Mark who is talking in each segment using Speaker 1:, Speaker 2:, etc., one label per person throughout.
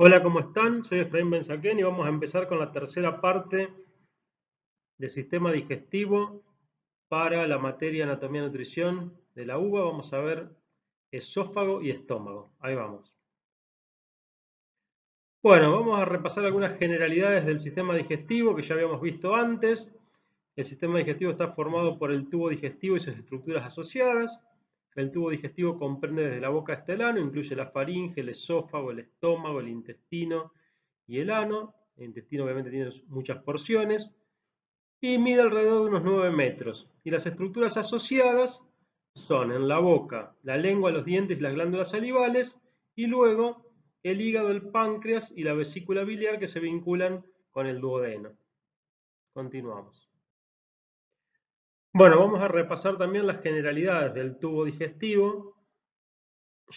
Speaker 1: Hola, ¿cómo están? Soy Efraín Benzaquén y vamos a empezar con la tercera parte del sistema digestivo para la materia anatomía y nutrición de la uva. Vamos a ver esófago y estómago. Ahí vamos. Bueno, vamos a repasar algunas generalidades del sistema digestivo que ya habíamos visto antes. El sistema digestivo está formado por el tubo digestivo y sus estructuras asociadas. El tubo digestivo comprende desde la boca hasta el ano, incluye la faringe, el esófago, el estómago, el intestino y el ano. El intestino obviamente tiene muchas porciones y mide alrededor de unos 9 metros. Y las estructuras asociadas son en la boca, la lengua, los dientes y las glándulas salivales, y luego el hígado, el páncreas y la vesícula biliar que se vinculan con el duodeno. Continuamos. Bueno, vamos a repasar también las generalidades del tubo digestivo.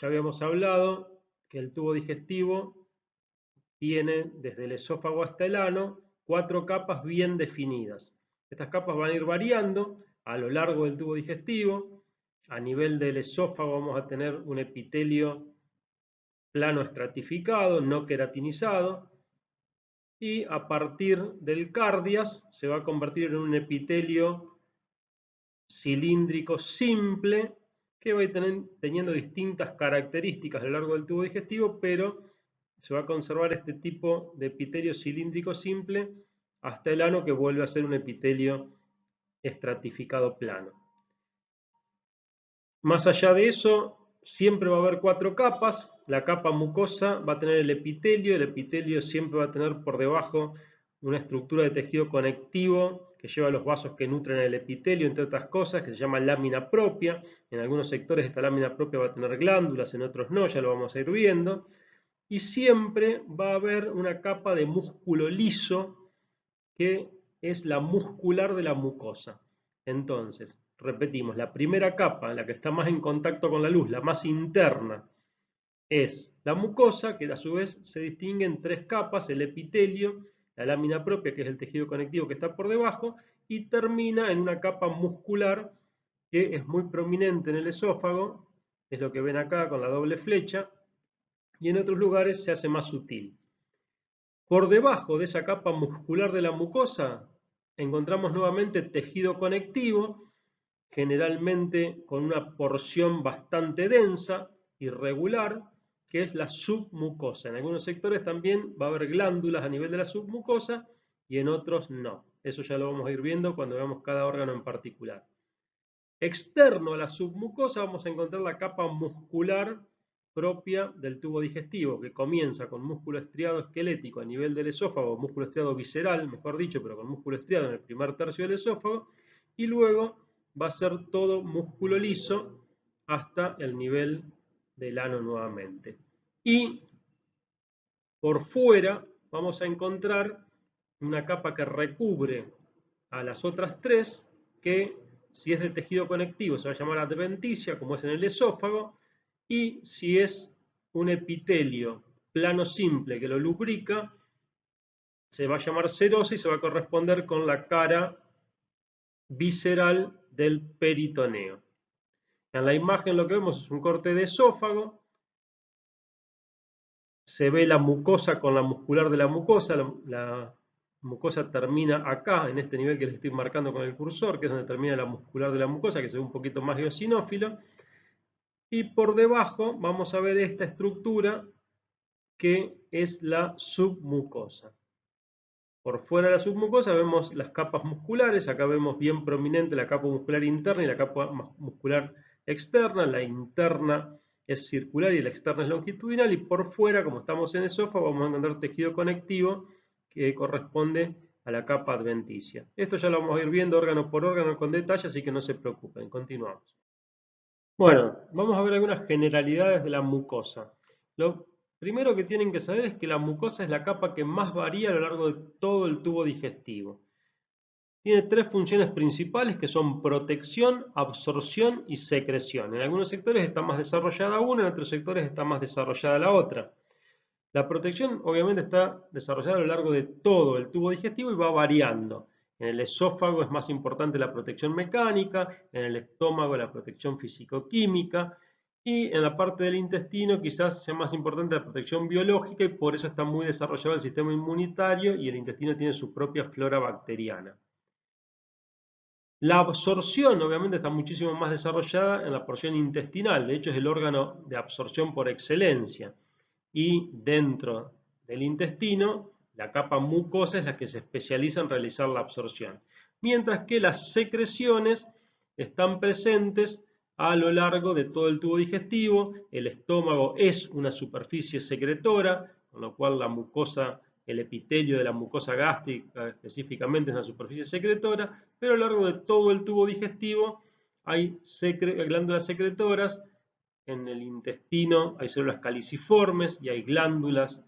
Speaker 1: Ya habíamos hablado que el tubo digestivo tiene desde el esófago hasta el ano 4 capas bien definidas. Estas capas van a ir variando a lo largo del tubo digestivo. A nivel del esófago vamos a tener un epitelio plano estratificado, no queratinizado, y a partir del cardias se va a convertir en un epitelio cilíndrico simple que va a ir teniendo distintas características a lo largo del tubo digestivo, pero se va a conservar este tipo de epitelio cilíndrico simple hasta el ano, que vuelve a ser un epitelio estratificado plano. Más allá de eso, siempre va a haber 4 capas. La capa mucosa va a tener el epitelio siempre va a tener por debajo una estructura de tejido conectivo que lleva los vasos que nutren el epitelio, entre otras cosas, que se llama lámina propia. En algunos sectores esta lámina propia va a tener glándulas, en otros no, ya lo vamos a ir viendo. Y siempre va a haber una capa de músculo liso que es la muscular de la mucosa. Entonces, repetimos, la primera capa, la que está más en contacto con la luz, la más interna, es la mucosa, que a su vez se distingue en 3 capas: el epitelio, la lámina propia, que es el tejido conectivo que está por debajo, y termina en una capa muscular que es muy prominente en el esófago, es lo que ven acá con la doble flecha, y en otros lugares se hace más sutil. Por debajo de esa capa muscular de la mucosa encontramos nuevamente tejido conectivo, generalmente con una porción bastante densa, irregular, que es la submucosa. En algunos sectores también va a haber glándulas a nivel de la submucosa y en otros no. Eso ya lo vamos a ir viendo cuando veamos cada órgano en particular. Externo a la submucosa vamos a encontrar la capa muscular propia del tubo digestivo, que comienza con músculo estriado esquelético a nivel del esófago, músculo estriado visceral, mejor dicho, pero con músculo estriado en el primer tercio del esófago, y luego va a ser todo músculo liso hasta el nivel del ano nuevamente. Y por fuera vamos a encontrar una capa que recubre a las otras 3, que si es de tejido conectivo se va a llamar adventicia, como es en el esófago, y si es un epitelio plano simple que lo lubrica, se va a llamar serosa y se va a corresponder con la cara visceral del peritoneo. En la imagen lo que vemos es un corte de esófago. Se ve la mucosa con la muscular de la mucosa. La mucosa termina acá, en este nivel que les estoy marcando con el cursor, que es donde termina la muscular de la mucosa, que se ve un poquito más eosinófilo. Y por debajo vamos a ver esta estructura que es la submucosa. Por fuera de la submucosa vemos las capas musculares. Acá vemos bien prominente la capa muscular interna y la capa muscular externa. La interna es circular y la externa es longitudinal, y por fuera, como estamos en esófago, vamos a encontrar tejido conectivo que corresponde a la capa adventicia. Esto ya lo vamos a ir viendo órgano por órgano con detalle, así que no se preocupen. Continuamos. Bueno, vamos a ver algunas generalidades de la mucosa. Lo primero que tienen que saber es que la mucosa es la capa que más varía a lo largo de todo el tubo digestivo. Tiene 3 funciones principales, que son protección, absorción y secreción. En algunos sectores está más desarrollada una, en otros sectores está más desarrollada la otra. La protección obviamente está desarrollada a lo largo de todo el tubo digestivo y va variando. En el esófago es más importante la protección mecánica, en el estómago la protección físico-química, Y en la parte del intestino quizás sea más importante la protección biológica y por eso está muy desarrollado el sistema inmunitario y el intestino tiene su propia flora bacteriana. La absorción obviamente está muchísimo más desarrollada en la porción intestinal, de hecho es el órgano de absorción por excelencia. Y dentro del intestino, la capa mucosa es la que se especializa en realizar la absorción. Mientras que las secreciones están presentes a lo largo de todo el tubo digestivo. El estómago es una superficie secretora, con lo cual la mucosa, el epitelio de la mucosa gástrica específicamente es una superficie secretora, pero a lo largo de todo el tubo digestivo hay glándulas secretoras. En el intestino hay células caliciformes y hay glándulas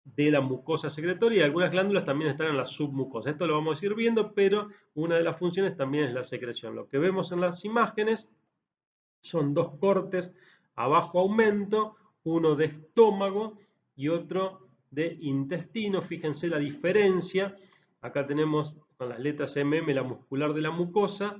Speaker 1: de la mucosa secretoria y algunas glándulas también están en la submucosa. Esto lo vamos a ir viendo, pero una de las funciones también es la secreción. Lo que vemos en las imágenes son dos cortes a bajo aumento, uno de estómago y otro de intestino. Fíjense la diferencia. Acá tenemos con las letras MM la muscular de la mucosa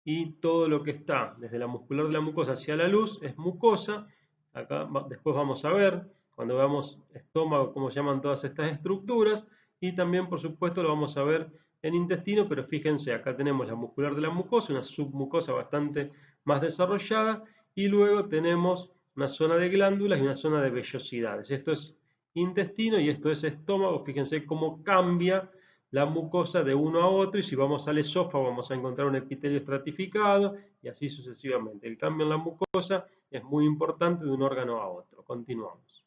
Speaker 1: y todo lo que está desde la muscular de la mucosa hacia la luz es mucosa. Acá después vamos a ver, cuando veamos estómago, cómo se llaman todas estas estructuras. Y también, por supuesto, lo vamos a ver en intestino, pero fíjense, acá tenemos la muscular de la mucosa, una submucosa bastante más desarrollada, y luego tenemos una zona de glándulas y una zona de vellosidades. Esto es intestino y esto es estómago. Fíjense cómo cambia la mucosa de uno a otro, y si vamos al esófago vamos a encontrar un epitelio estratificado y así sucesivamente. El cambio en la mucosa es muy importante de un órgano a otro. Continuamos.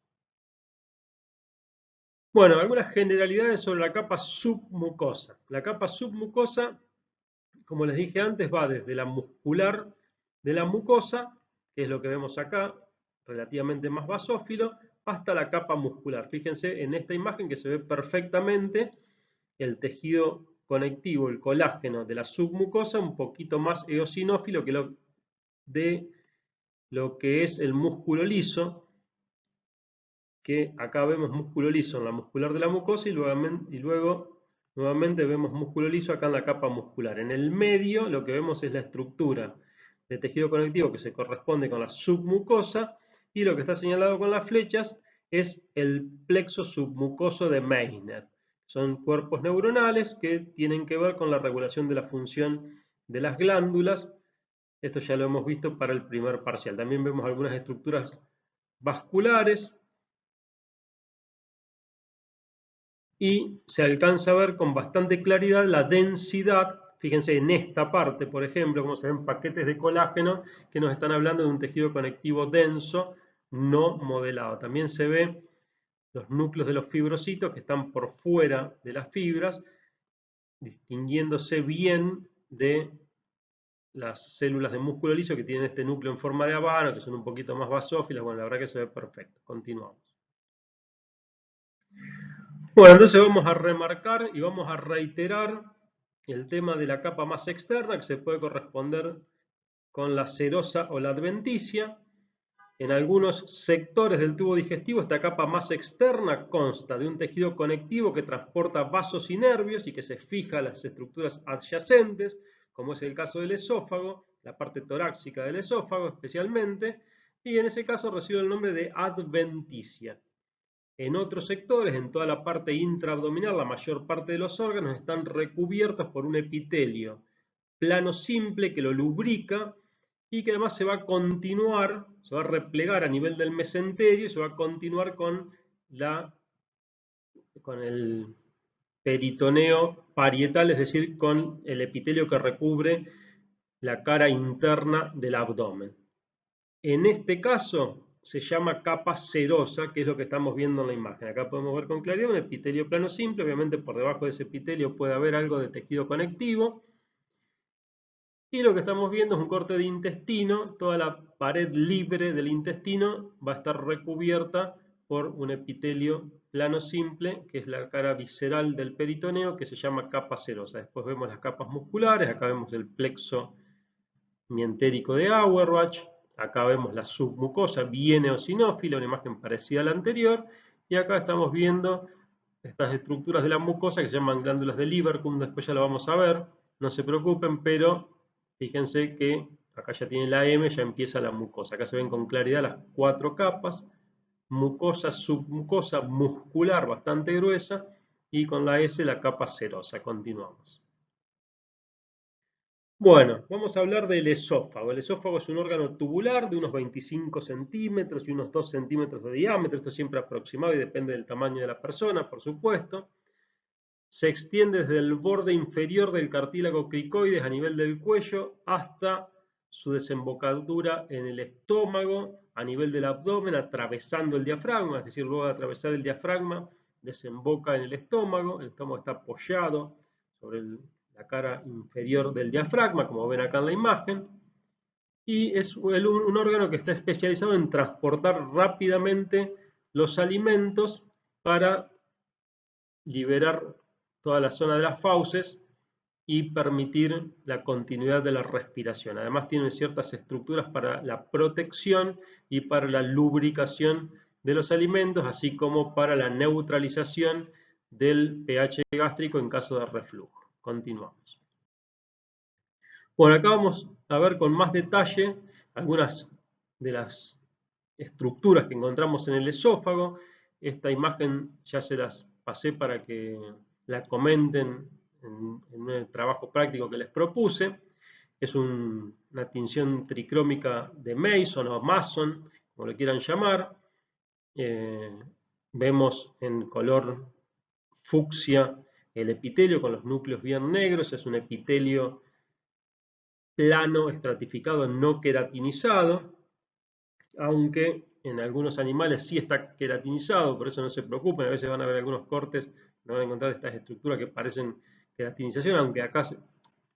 Speaker 1: Bueno, algunas generalidades sobre la capa submucosa. La capa submucosa, como les dije antes, va desde la muscular de la mucosa, que es lo que vemos acá, relativamente más basófilo, hasta la capa muscular. Fíjense en esta imagen que se ve perfectamente el tejido conectivo, el colágeno de la submucosa, un poquito más eosinófilo que lo que es el músculo liso, que acá vemos músculo liso en la muscular de la mucosa y luego nuevamente vemos músculo liso acá en la capa muscular. En el medio lo que vemos es la estructura de tejido conectivo que se corresponde con la submucosa, y lo que está señalado con las flechas es el plexo submucoso de Meissner. Son cuerpos neuronales que tienen que ver con la regulación de la función de las glándulas. Esto ya lo hemos visto para el primer parcial. También vemos algunas estructuras vasculares y se alcanza a ver con bastante claridad la densidad. Fíjense en esta parte, por ejemplo, como se ven paquetes de colágeno que nos están hablando de un tejido conectivo denso, no modelado. También se ve los núcleos de los fibrocitos que están por fuera de las fibras, distinguiéndose bien de las células de músculo liso que tienen este núcleo en forma de habano, que son un poquito más basófilas. Bueno, la verdad que se ve perfecto. Continuamos. Bueno, entonces vamos a remarcar y vamos a reiterar el tema de la capa más externa, que se puede corresponder con la serosa o la adventicia. En algunos sectores del tubo digestivo, esta capa más externa consta de un tejido conectivo que transporta vasos y nervios y que se fija a las estructuras adyacentes, como es el caso del esófago, la parte torácica del esófago especialmente, y en ese caso recibe el nombre de adventicia. En otros sectores, en toda la parte intraabdominal, la mayor parte de los órganos están recubiertos por un epitelio plano simple que lo lubrica y que además se va a continuar, se va a replegar a nivel del mesenterio y se va a continuar con el peritoneo parietal, es decir, con el epitelio que recubre la cara interna del abdomen. En este caso se llama capa serosa, que es lo que estamos viendo en la imagen. Acá podemos ver con claridad un epitelio plano simple. Obviamente por debajo de ese epitelio puede haber algo de tejido conectivo. Y lo que estamos viendo es un corte de intestino. Toda la pared libre del intestino va a estar recubierta por un epitelio plano simple, que es la cara visceral del peritoneo, que se llama capa serosa. Después vemos las capas musculares. Acá vemos el plexo mientérico de Auerbach. Acá vemos la submucosa bien eosinófila, una imagen parecida a la anterior. Y acá estamos viendo estas estructuras de la mucosa que se llaman glándulas de Lieberkühn. Después ya lo vamos a ver, no se preocupen, pero fíjense que acá ya tiene la M, ya empieza la mucosa. Acá se ven con claridad las 4 capas, mucosa, submucosa, muscular bastante gruesa, y con la S la capa serosa. Continuamos. Bueno, vamos a hablar del esófago. El esófago es un órgano tubular de unos 25 centímetros y unos 2 centímetros de diámetro. Esto es siempre aproximado y depende del tamaño de la persona, por supuesto. Se extiende desde el borde inferior del cartílago cricoides a nivel del cuello hasta su desembocadura en el estómago, a nivel del abdomen, atravesando el diafragma, es decir, luego de atravesar el diafragma, desemboca en el estómago está apoyado sobre la cara inferior del diafragma, como ven acá en la imagen, y es un órgano que está especializado en transportar rápidamente los alimentos para liberar toda la zona de las fauces y permitir la continuidad de la respiración. Además tienen ciertas estructuras para la protección y para la lubricación de los alimentos, así como para la neutralización del pH gástrico en caso de reflujo. Continuamos. Bueno, acá vamos a ver con más detalle algunas de las estructuras que encontramos en el esófago. Esta imagen ya se las pasé para que la comenten en el trabajo práctico que les propuse. Es una tinción tricrómica de Mason o Mason, como lo quieran llamar. Vemos en color fucsia el epitelio con los núcleos bien negros. Es un epitelio plano, estratificado, no queratinizado, aunque en algunos animales sí está queratinizado, por eso no se preocupen, a veces van a ver algunos cortes, no van a encontrar estas estructuras que parecen queratinización, aunque acá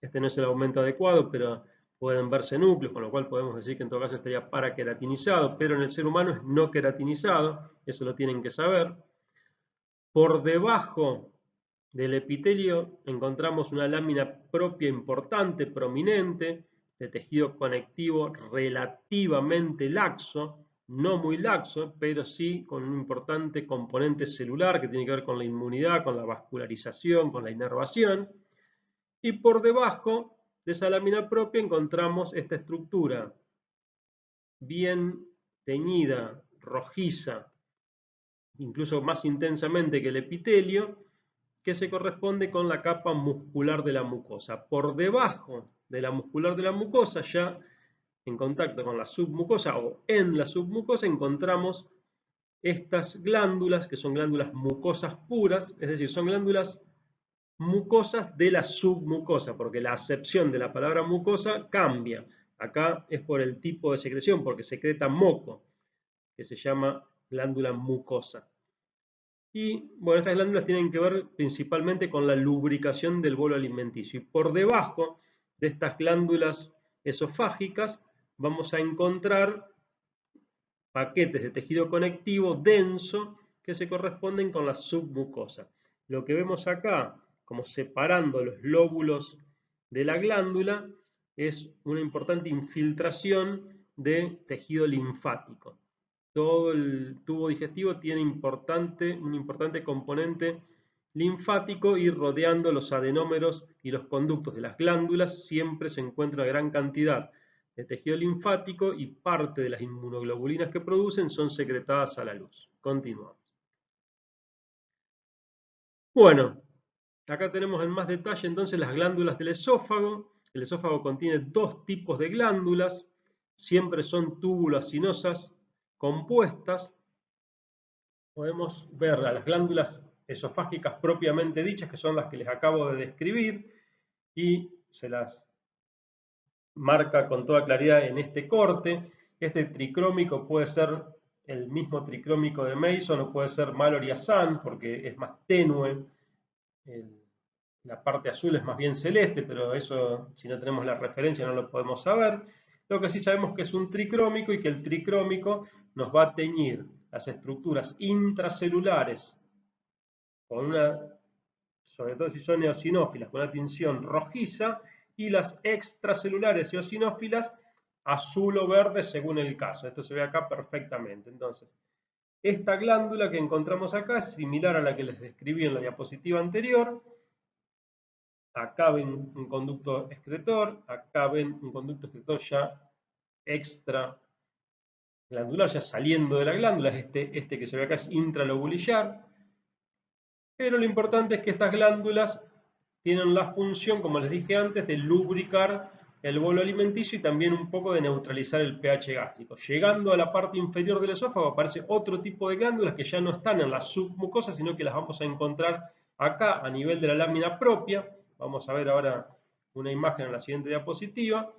Speaker 1: este no es el aumento adecuado, pero pueden verse núcleos, con lo cual podemos decir que en todo caso estaría paraqueratinizado, pero en el ser humano es no queratinizado, eso lo tienen que saber. Por debajo del epitelio encontramos una lámina propia importante, prominente, de tejido conectivo relativamente laxo, no muy laxo, pero sí con un importante componente celular que tiene que ver con la inmunidad, con la vascularización, con la inervación. Y por debajo de esa lámina propia encontramos esta estructura bien teñida, rojiza, incluso más intensamente que el epitelio, que se corresponde con la capa muscular de la mucosa. Por debajo de la muscular de la mucosa, ya en contacto con la submucosa o en la submucosa, encontramos estas glándulas, que son glándulas mucosas puras, es decir, son glándulas mucosas de la submucosa, porque la acepción de la palabra mucosa cambia. Acá es por el tipo de secreción, porque secreta moco, que se llama glándula mucosa. Y bueno, estas glándulas tienen que ver principalmente con la lubricación del bolo alimenticio. Y por debajo de estas glándulas esofágicas vamos a encontrar paquetes de tejido conectivo denso que se corresponden con la submucosa. Lo que vemos acá, como separando los lóbulos de la glándula, es una importante infiltración de tejido linfático. Todo el tubo digestivo tiene un importante componente linfático y rodeando los adenómeros y los conductos de las glándulas siempre se encuentra una gran cantidad de tejido linfático y parte de las inmunoglobulinas que producen son secretadas a la luz. Continuamos. Bueno, acá tenemos en más detalle entonces las glándulas del esófago. El esófago contiene dos tipos de glándulas, siempre son túbulo-acinosas compuestas. Podemos ver a las glándulas esofágicas propiamente dichas, que son las que les acabo de describir, y se las marca con toda claridad en este corte. Este tricrómico puede ser el mismo tricrómico de Mason o puede ser Mallory-Assange porque es más tenue. La parte azul es más bien celeste, pero eso si no tenemos la referencia no lo podemos saber. Lo que sí sabemos que es un tricrómico y que el tricrómico nos va a teñir las estructuras intracelulares con una, sobre todo si son eosinófilas, con una tinción rojiza, y las extracelulares eosinófilas azul o verde según el caso. Esto se ve acá perfectamente. Entonces, esta glándula que encontramos acá es similar a la que les describí en la diapositiva anterior. Acá ven un conducto excretor, acá ven un conducto excretor ya extra glandular, ya saliendo de la glándula, este que se ve acá es intralobulillar, pero lo importante es que estas glándulas tienen la función, como les dije antes, de lubricar el bolo alimenticio y también un poco de neutralizar el pH gástrico. Llegando a la parte inferior del esófago aparece otro tipo de glándulas que ya no están en la submucosa, sino que las vamos a encontrar acá a nivel de la lámina propia. Vamos a ver ahora una imagen en la siguiente diapositiva.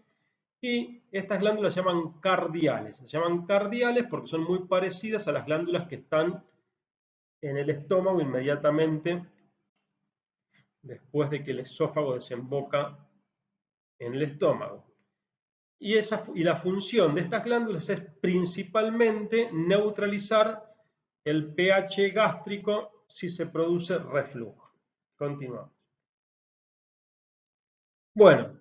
Speaker 1: Y estas glándulas se llaman cardiales. Se llaman cardiales porque son muy parecidas a las glándulas que están en el estómago inmediatamente después de que el esófago desemboca en el estómago. Y la función de estas glándulas es principalmente neutralizar el pH gástrico si se produce reflujo. Continuamos. Bueno,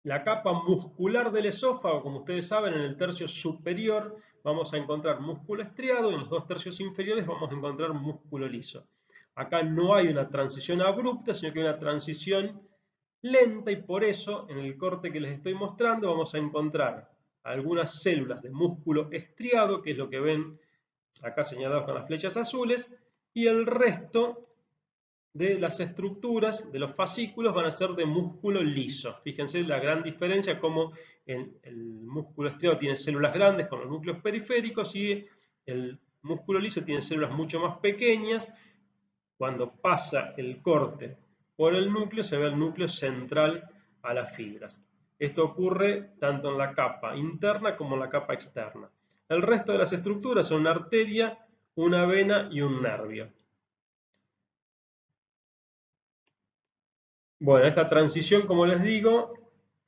Speaker 1: la capa muscular del esófago, como ustedes saben, en el tercio superior vamos a encontrar músculo estriado y en los 2 tercios inferiores vamos a encontrar músculo liso. Acá no hay una transición abrupta, sino que hay una transición lenta y por eso en el corte que les estoy mostrando vamos a encontrar algunas células de músculo estriado, que es lo que ven acá señalados con las flechas azules, y el resto de las estructuras de los fascículos van a ser de músculo liso. Fíjense la gran diferencia, como el músculo estriado tiene células grandes con los núcleos periféricos y el músculo liso tiene células mucho más pequeñas. Cuando pasa el corte por el núcleo, se ve el núcleo central a las fibras. Esto ocurre tanto en la capa interna como en la capa externa. El resto de las estructuras son una arteria, una vena y un nervio. Bueno, esta transición, como les digo,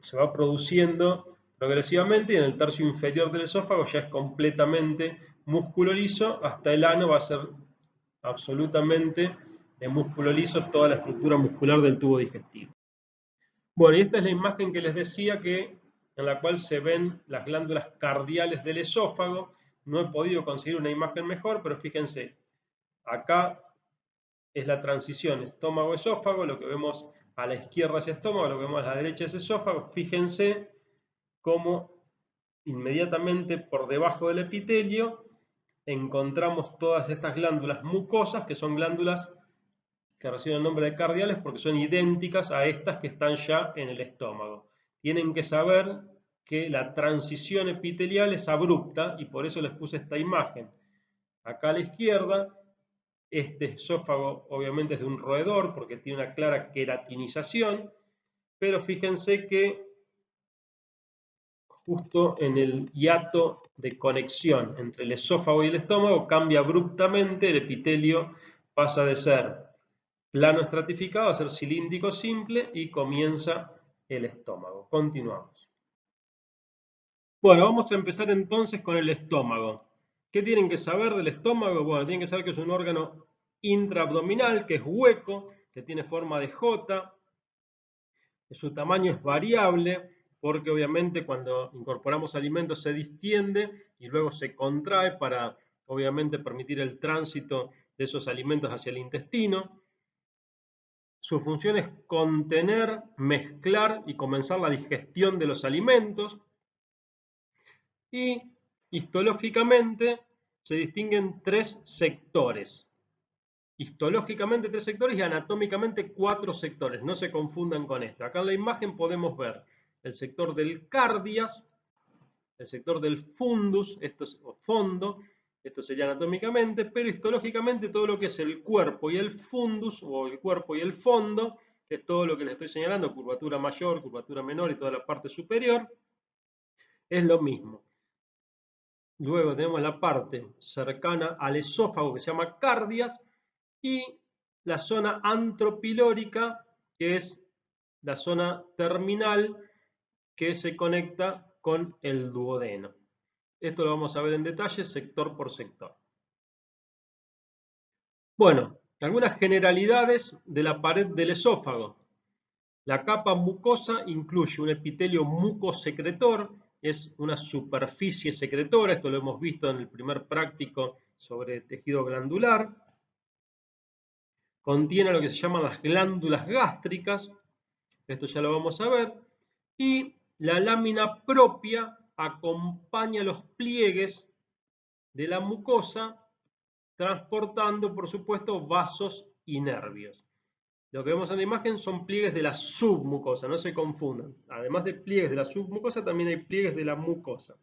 Speaker 1: se va produciendo progresivamente y en el tercio inferior del esófago ya es completamente músculo liso, hasta el ano va a ser absolutamente de músculo liso toda la estructura muscular del tubo digestivo. Bueno, y esta es la imagen que les decía en la cual se ven las glándulas cardiales del esófago. No he podido conseguir una imagen mejor, pero fíjense, acá es la transición estómago-esófago, lo que vemos a la izquierda es estómago, lo que vemos a la derecha es esófago. Fíjense cómo inmediatamente por debajo del epitelio encontramos todas estas glándulas mucosas, que son glándulas que reciben el nombre de cardiales porque son idénticas a estas que están ya en el estómago. Tienen que saber que la transición epitelial es abrupta y por eso les puse esta imagen. Acá a la izquierda, este esófago obviamente es de un roedor porque tiene una clara queratinización, pero fíjense que justo en el hiato de conexión entre el esófago y el estómago cambia abruptamente, el epitelio pasa de ser plano estratificado a ser cilíndrico simple y comienza el estómago. Continuamos. Bueno, vamos a empezar entonces con el estómago. ¿Qué tienen que saber del estómago? Bueno, tienen que saber que es un órgano intraabdominal, que es hueco, que tiene forma de J, que su tamaño es variable, porque obviamente cuando incorporamos alimentos se distiende y luego se contrae para obviamente permitir el tránsito de esos alimentos hacia el intestino. Su función es contener, mezclar y comenzar la digestión de los alimentos. Y histológicamente se distinguen 3 sectores. Histológicamente 3 sectores y anatómicamente 4 sectores. No se confundan con esto. Acá en la imagen podemos ver el sector del cardias, el sector del fundus, esto es fondo, esto sería anatómicamente, pero histológicamente todo lo que es el cuerpo y el fundus, o el cuerpo y el fondo, que es todo lo que les estoy señalando, curvatura mayor, curvatura menor y toda la parte superior, es lo mismo. Luego tenemos la parte cercana al esófago que se llama cardias y la zona antropilórica, que es la zona terminal que se conecta con el duodeno. Esto lo vamos a ver en detalle sector por sector. Bueno, algunas generalidades de la pared del esófago. La capa mucosa incluye un epitelio mucosecretor, es una superficie secretora, esto lo hemos visto en el primer práctico sobre tejido glandular. Contiene lo que se llaman las glándulas gástricas, esto ya lo vamos a ver, y la lámina propia acompaña los pliegues de la mucosa, transportando, por supuesto, vasos y nervios. Lo que vemos en la imagen son pliegues de la submucosa, no se confundan. Además de pliegues de la submucosa, también hay pliegues de la mucosa.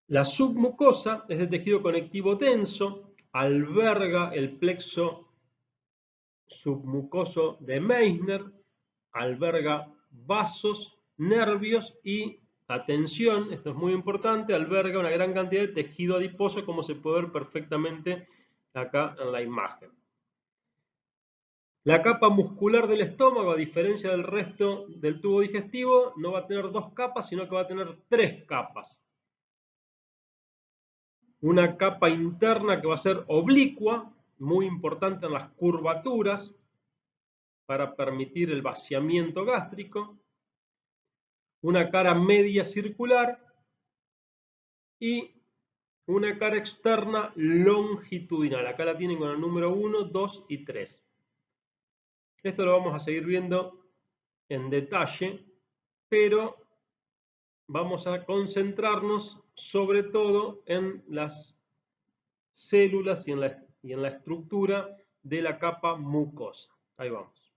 Speaker 1: La submucosa es de tejido conectivo denso, alberga el plexo submucoso de Meissner, alberga vasos, nervios y, atención, esto es muy importante, alberga una gran cantidad de tejido adiposo, como se puede ver perfectamente acá en la imagen. La capa muscular del estómago, a diferencia del resto del tubo digestivo, no va a tener 2 capas, sino que va a tener 3 capas. Una capa interna que va a ser oblicua, muy importante en las curvaturas, para permitir el vaciamiento gástrico. Una cara media circular y una cara externa longitudinal. Acá la tienen con el número 1, 2 y 3. Esto lo vamos a seguir viendo en detalle, pero vamos a concentrarnos sobre todo en las células y en la estructura de la capa mucosa. Ahí vamos.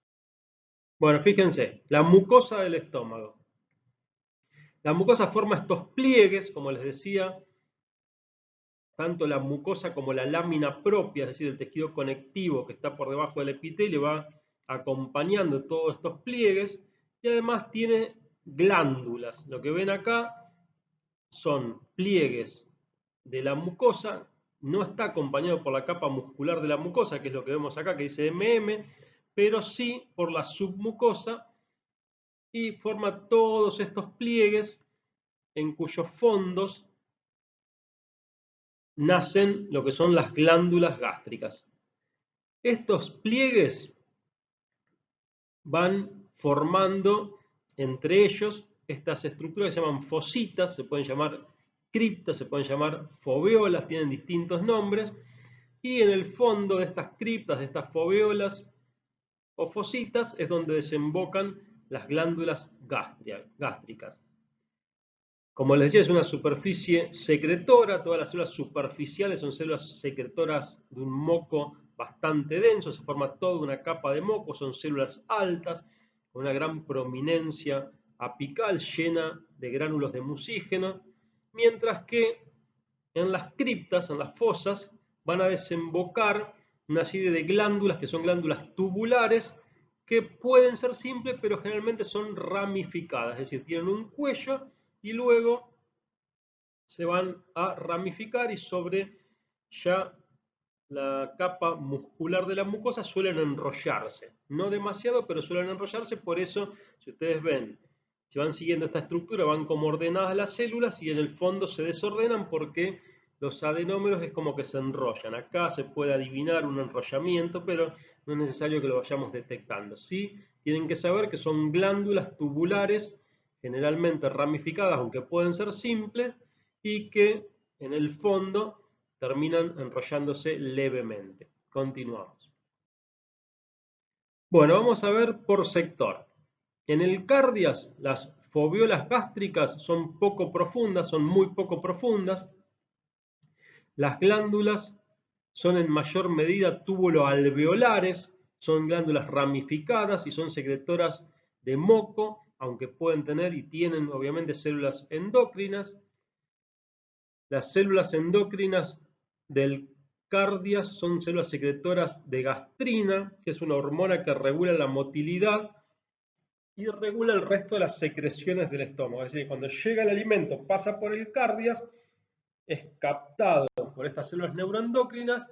Speaker 1: Bueno, fíjense, la mucosa del estómago. La mucosa forma estos pliegues, como les decía, tanto la mucosa como la lámina propia, es decir, el tejido conectivo que está por debajo del epitelio, va acompañando todos estos pliegues y además tiene glándulas. Lo que ven acá son pliegues de la mucosa, no está acompañado por la capa muscular de la mucosa, que es lo que vemos acá, que dice MM, pero sí por la submucosa y forma todos estos pliegues en cuyos fondos nacen lo que son las glándulas gástricas. Estos pliegues van formando entre ellos estas estructuras que se llaman fositas, se pueden llamar criptas, se pueden llamar foveolas, tienen distintos nombres, y en el fondo de estas criptas, de estas foveolas o fositas, es donde desembocan las glándulas gástricas. Como les decía, es una superficie secretora, todas las células superficiales son células secretoras de un moco bastante denso, se forma toda una capa de moco, son células altas, con una gran prominencia apical llena de gránulos de mucígeno, mientras que en las criptas, en las fosas, van a desembocar una serie de glándulas que son glándulas tubulares, que pueden ser simples, pero generalmente son ramificadas, es decir, tienen un cuello y luego se van a ramificar y sobre ya la capa muscular de la mucosa suelen enrollarse. No demasiado, pero suelen enrollarse, por eso, si ustedes ven, si van siguiendo esta estructura, van como ordenadas las células y en el fondo se desordenan porque los adenómeros es como que se enrollan. Acá se puede adivinar un enrollamiento, pero no es necesario que lo vayamos detectando. Sí, tienen que saber que son glándulas tubulares, generalmente ramificadas, aunque pueden ser simples, y que en el fondo terminan enrollándose levemente. Continuamos. Bueno, vamos a ver por sector. En el cardias, las foveolas gástricas son poco profundas, son muy poco profundas. Las glándulas son en mayor medida túbulo-alveolares, son glándulas ramificadas y son secretoras de moco, aunque pueden tener y tienen obviamente células endócrinas. Las células endócrinas del cardias son células secretoras de gastrina, que es una hormona que regula la motilidad y regula el resto de las secreciones del estómago. Es decir, cuando llega el alimento, pasa por el cardias, es captado por estas células neuroendocrinas.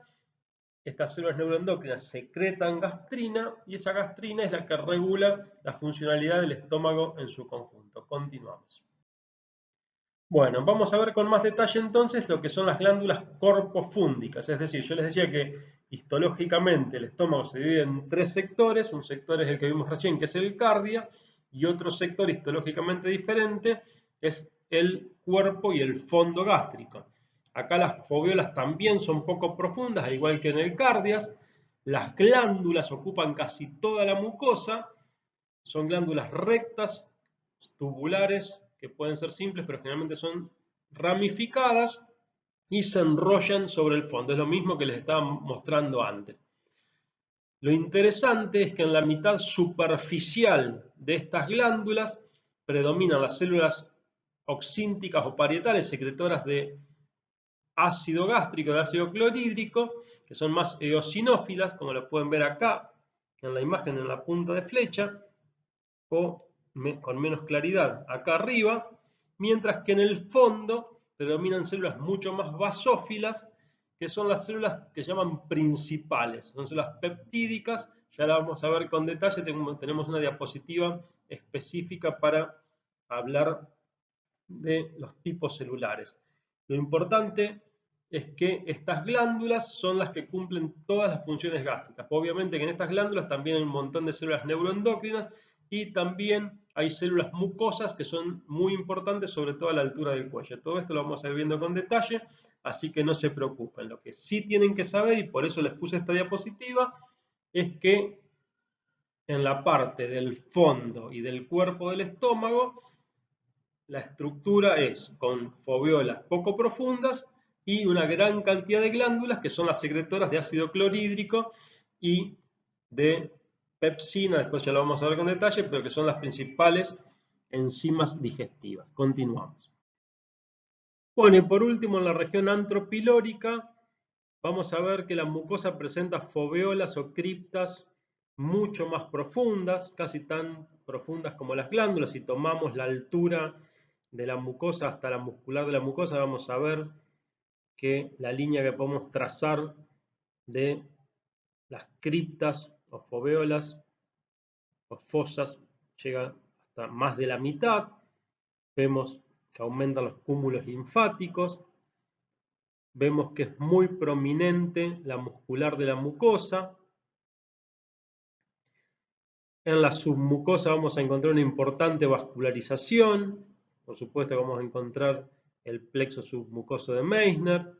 Speaker 1: Estas células neuroendocrinas secretan gastrina y esa gastrina es la que regula la funcionalidad del estómago en su conjunto. Continuamos. Bueno, vamos a ver con más detalle entonces lo que son las glándulas corpofúndicas, es decir, yo les decía que histológicamente el estómago se divide en 3 sectores, un sector es el que vimos recién, que es el cardia, y otro sector histológicamente diferente es el cuerpo y el fondo gástrico. Acá las foveolas también son poco profundas, al igual que en el cardias, Las glándulas ocupan casi toda la mucosa, son glándulas rectas, tubulares, que pueden ser simples, pero generalmente son ramificadas y se enrollan sobre el fondo. Es lo mismo que les estaba mostrando antes. Lo interesante es que en la mitad superficial de estas glándulas predominan las células oxínticas o parietales secretoras de ácido gástrico, de ácido clorhídrico, que son más eosinófilas, como lo pueden ver acá en la imagen en la punta de flecha, o con menos claridad acá arriba, mientras que en el fondo predominan células mucho más basófilas, que son las células que se llaman principales, son células peptídicas, ya la vamos a ver con detalle, tenemos una diapositiva específica para hablar de los tipos celulares. Lo importante es que estas glándulas son las que cumplen todas las funciones gástricas. Obviamente que en estas glándulas también hay un montón de células neuroendocrinas y también hay células mucosas que son muy importantes, sobre todo a la altura del cuello. Todo esto lo vamos a ir viendo con detalle, así que no se preocupen. Lo que sí tienen que saber, y por eso les puse esta diapositiva, es que en la parte del fondo y del cuerpo del estómago, la estructura es con foveolas poco profundas y una gran cantidad de glándulas que son las secretoras de ácido clorhídrico y de pepsina, después ya lo vamos a ver con detalle, pero que son las principales enzimas digestivas. Continuamos. Bueno, y por último, en la región antropilórica, vamos a ver que la mucosa presenta foveolas o criptas mucho más profundas, casi tan profundas como las glándulas. Si tomamos la altura de la mucosa hasta la muscular de la mucosa, vamos a ver que la línea que podemos trazar de las criptas o foveolas o fosas llega hasta más de la mitad. Vemos que aumentan los cúmulos linfáticos. Vemos que es muy prominente la muscular de la mucosa. En la submucosa vamos a encontrar una importante vascularización. Por supuesto vamos a encontrar el plexo submucoso de Meissner.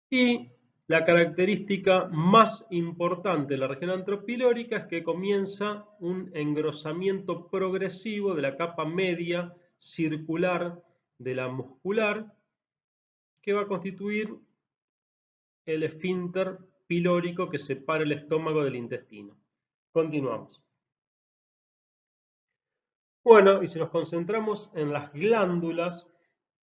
Speaker 1: Y la característica más importante de la región antropilórica es que comienza un engrosamiento progresivo de la capa media circular de la muscular, que va a constituir el esfínter pilórico que separa el estómago del intestino. Continuamos. Bueno, y si nos concentramos en las glándulas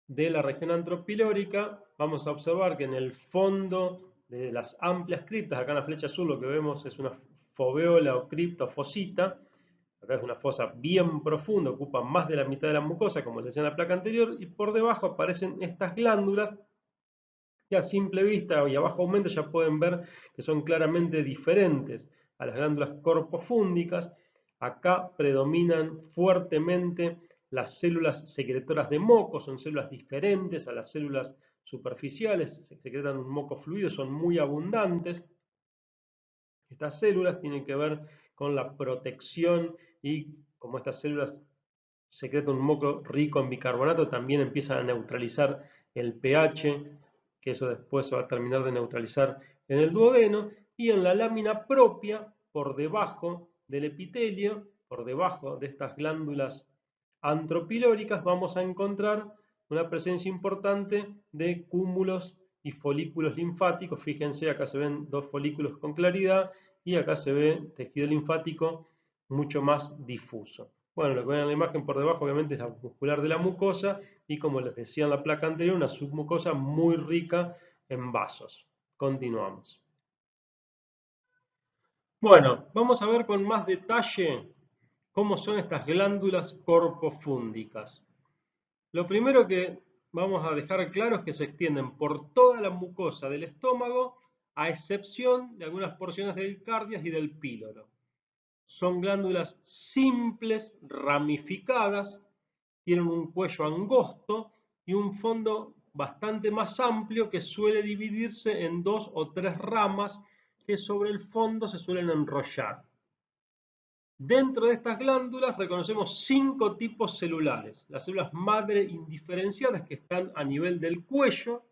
Speaker 1: de la región antropilórica, vamos a observar que en el fondo de las amplias criptas, acá en la flecha azul lo que vemos es una foveola o cripta o fosita, acá es una fosa bien profunda, ocupa más de la mitad de la mucosa, como les decía en la placa anterior, y por debajo aparecen estas glándulas que a simple vista y a bajo aumento ya pueden ver que son claramente diferentes a las glándulas corpofúndicas. Acá predominan fuertemente las células secretoras de moco, son células diferentes a las células superficiales, secretan un moco fluido, son muy abundantes. Estas células tienen que ver con la protección y como estas células secretan un moco rico en bicarbonato, también empiezan a neutralizar el pH, que eso después se va a terminar de neutralizar en el duodeno, y en la lámina propia, por debajo del epitelio, por debajo de estas glándulas antropilóricas, vamos a encontrar una presencia importante de cúmulos y folículos linfáticos. Fíjense, acá se ven dos folículos con claridad y acá se ve tejido linfático mucho más difuso. Bueno, lo que ven en la imagen por debajo obviamente es la muscular de la mucosa y como les decía en la placa anterior, una submucosa muy rica en vasos. Continuamos. Bueno, vamos a ver con más detalle cómo son estas glándulas corpofúndicas. Lo primero que vamos a dejar claro es que se extienden por toda la mucosa del estómago, a excepción de algunas porciones del cardias y del píloro. Son glándulas simples, ramificadas, tienen un cuello angosto y un fondo bastante más amplio que suele dividirse en 2 o 3 ramas que sobre el fondo se suelen enrollar. Dentro de estas glándulas reconocemos 5 tipos celulares. Las células madre indiferenciadas que están a nivel del cuello,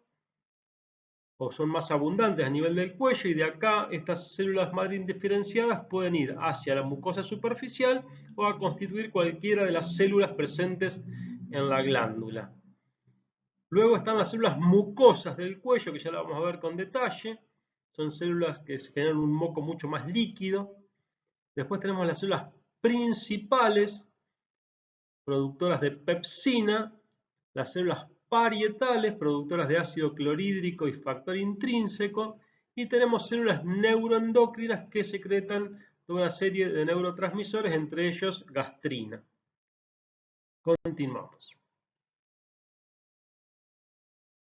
Speaker 1: o son más abundantes a nivel del cuello, y de acá estas células madre indiferenciadas pueden ir hacia la mucosa superficial o a constituir cualquiera de las células presentes en la glándula. Luego están las células mucosas del cuello, que ya la vamos a ver con detalle. Son células que generan un moco mucho más líquido. Después tenemos las células principales, productoras de pepsina, las células parietales, productoras de ácido clorhídrico y factor intrínseco, y tenemos células neuroendocrinas que secretan toda una serie de neurotransmisores, entre ellos gastrina. Continuamos.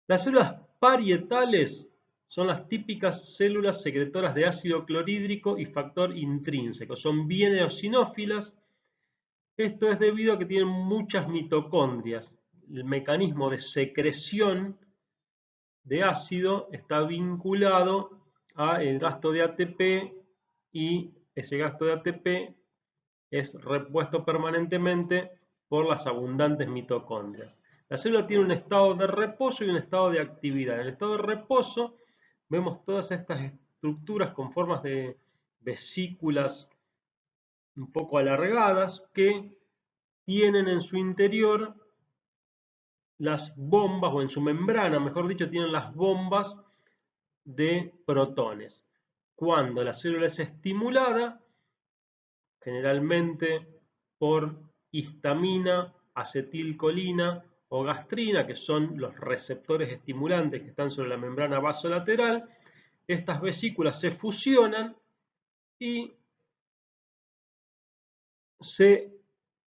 Speaker 1: Las células parietales son las típicas células secretoras de ácido clorhídrico y factor intrínseco. Son bien eosinófilas. Esto es debido a que tienen muchas mitocondrias. El mecanismo de secreción de ácido está vinculado al gasto de ATP, y ese gasto de ATP es repuesto permanentemente por las abundantes mitocondrias. La célula tiene un estado de reposo y un estado de actividad. En el estado de reposo vemos todas estas estructuras con formas de vesículas un poco alargadas que tienen en su interior las bombas, o en su membrana, mejor dicho, tienen las bombas de protones. Cuando la célula es estimulada, generalmente por histamina, acetilcolina o gastrina, que son los receptores estimulantes que están sobre la membrana vasolateral, estas vesículas se fusionan y se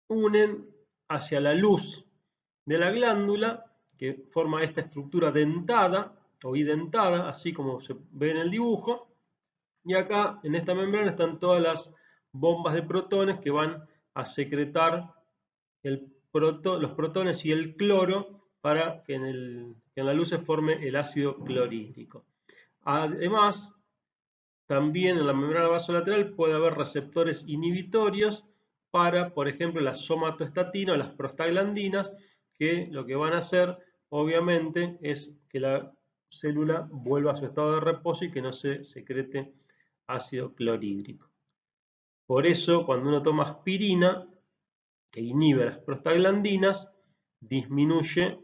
Speaker 1: unen hacia la luz de la glándula, que forma esta estructura dentada o identada, así como se ve en el dibujo, y acá en esta membrana están todas las bombas de protones que van a secretar los protones y el cloro para que en la luz se forme el ácido clorhídrico. Además, también en la membrana vasolateral puede haber receptores inhibitorios para, por ejemplo, la somatoestatina o las prostaglandinas, que lo que van a hacer, obviamente, es que la célula vuelva a su estado de reposo y que no se secrete ácido clorhídrico. Por eso, cuando uno toma aspirina, que inhibe las prostaglandinas, disminuye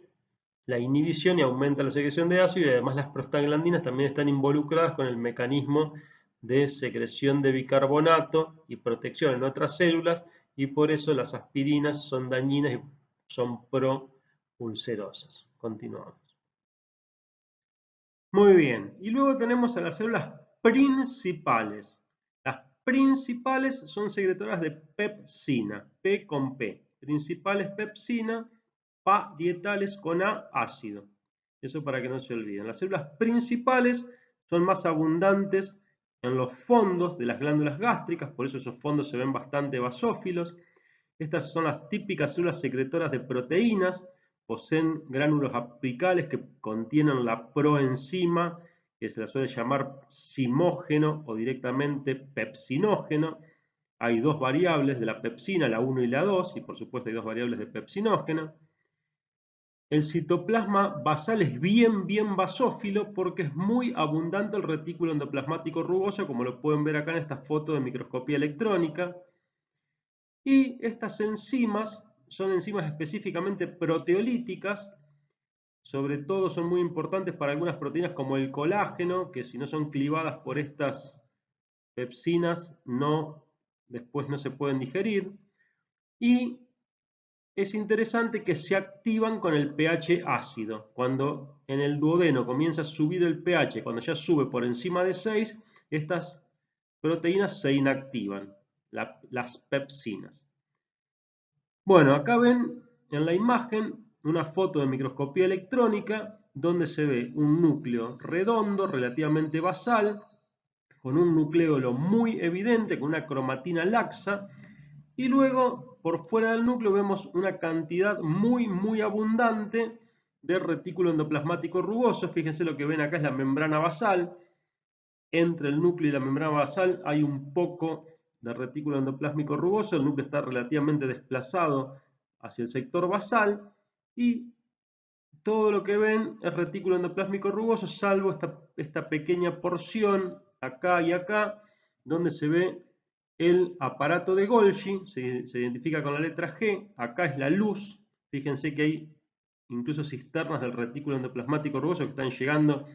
Speaker 1: la inhibición y aumenta la secreción de ácido, y además las prostaglandinas también están involucradas con el mecanismo de secreción de bicarbonato y protección en otras células, y por eso las aspirinas son dañinas y son pro-ulcerosas. Continuamos. Muy bien, y luego tenemos a las células principales. Las principales son secretoras de pepsina, P con P. Principales pepsina, parietales con A, ácido. Eso para que no se olviden. Las células principales son más abundantes en los fondos de las glándulas gástricas, por eso esos fondos se ven bastante basófilos. Estas son las típicas células secretoras de proteínas. Poseen gránulos apicales que contienen la proenzima, que se la suele llamar simógeno o directamente pepsinógeno. Hay dos variables de la pepsina, la 1 y la 2, y por supuesto hay dos variables de pepsinógeno. El citoplasma basal es bien basófilo porque es muy abundante el retículo endoplasmático rugoso, como lo pueden ver acá en esta foto de microscopía electrónica. Y estas enzimas son enzimas específicamente proteolíticas, sobre todo son muy importantes para algunas proteínas como el colágeno, que si no son clivadas por estas pepsinas, después no se pueden digerir. Y es interesante que se activan con el pH ácido. Cuando en el duodeno comienza a subir el pH, cuando ya sube por encima de 6, estas proteínas se inactivan, las pepsinas. Bueno, acá ven en la imagen una foto de microscopía electrónica donde se ve un núcleo redondo, relativamente basal, con un nucleolo muy evidente, con una cromatina laxa, y luego por fuera del núcleo vemos una cantidad muy abundante de retículo endoplasmático rugoso. Fíjense, lo que ven acá es la membrana basal. Entre el núcleo y la membrana basal hay un poco de retículo endoplásmico rugoso. El núcleo está relativamente desplazado hacia el sector basal, y todo lo que ven es retículo endoplásmico rugoso, salvo esta pequeña porción acá y acá, donde se ve el aparato de Golgi, se identifica con la letra G, acá es la luz, fíjense que hay incluso cisternas del retículo endoplasmático rugoso que están llegando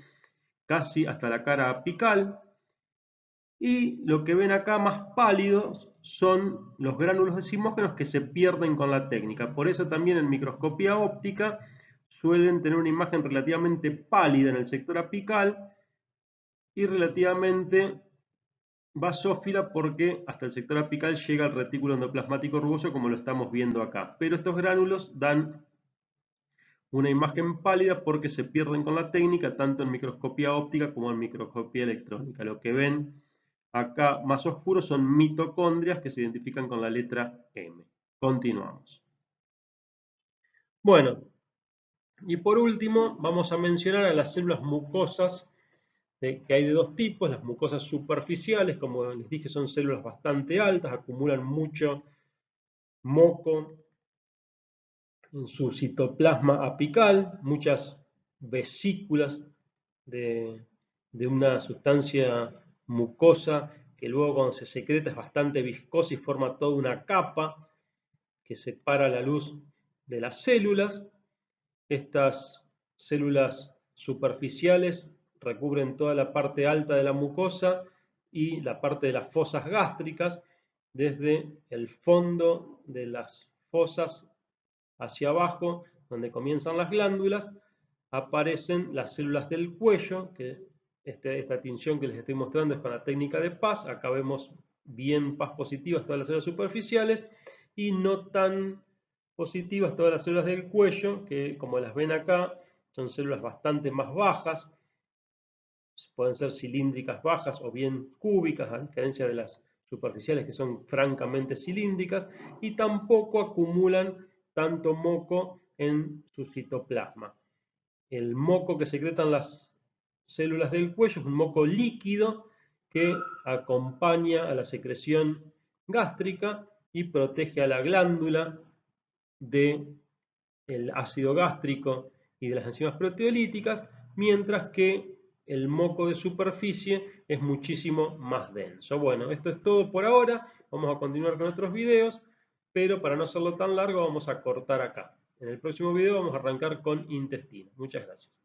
Speaker 1: casi hasta la cara apical, y lo que ven acá más pálidos son los gránulos decimógenos que se pierden con la técnica. Por eso también en microscopía óptica suelen tener una imagen relativamente pálida en el sector apical y relativamente basófila porque hasta el sector apical llega el retículo endoplasmático rugoso como lo estamos viendo acá. Pero estos gránulos dan una imagen pálida porque se pierden con la técnica tanto en microscopía óptica como en microscopía electrónica. Lo que ven acá más oscuros son mitocondrias que se identifican con la letra M. Continuamos. Bueno, y por último vamos a mencionar a las células mucosas, que hay de dos tipos. Las mucosas superficiales, como les dije, son células bastante altas, acumulan mucho moco en su citoplasma apical, muchas vesículas de una sustancia mucosa que luego cuando se secreta es bastante viscosa y forma toda una capa que separa la luz de las células. Estas células superficiales recubren toda la parte alta de la mucosa y la parte de las fosas gástricas. Desde el fondo de las fosas hacia abajo, donde comienzan las glándulas, aparecen las células del cuello, que esta tinción que les estoy mostrando es con la técnica de Paz. Acá vemos bien Paz positivas todas las células superficiales y no tan positivas todas las células del cuello, que como las ven acá, son células bastante más bajas, pueden ser cilíndricas bajas o bien cúbicas, a diferencia de las superficiales que son francamente cilíndricas, y tampoco acumulan tanto moco en su citoplasma. El moco que secretan las células del cuello es un moco líquido que acompaña a la secreción gástrica y protege a la glándula del ácido gástrico y de las enzimas proteolíticas, mientras que el moco de superficie es muchísimo más denso. Bueno, esto es todo por ahora. Vamos a continuar con otros videos, pero para no hacerlo tan largo vamos a cortar acá. En el próximo video vamos a arrancar con intestino. Muchas gracias.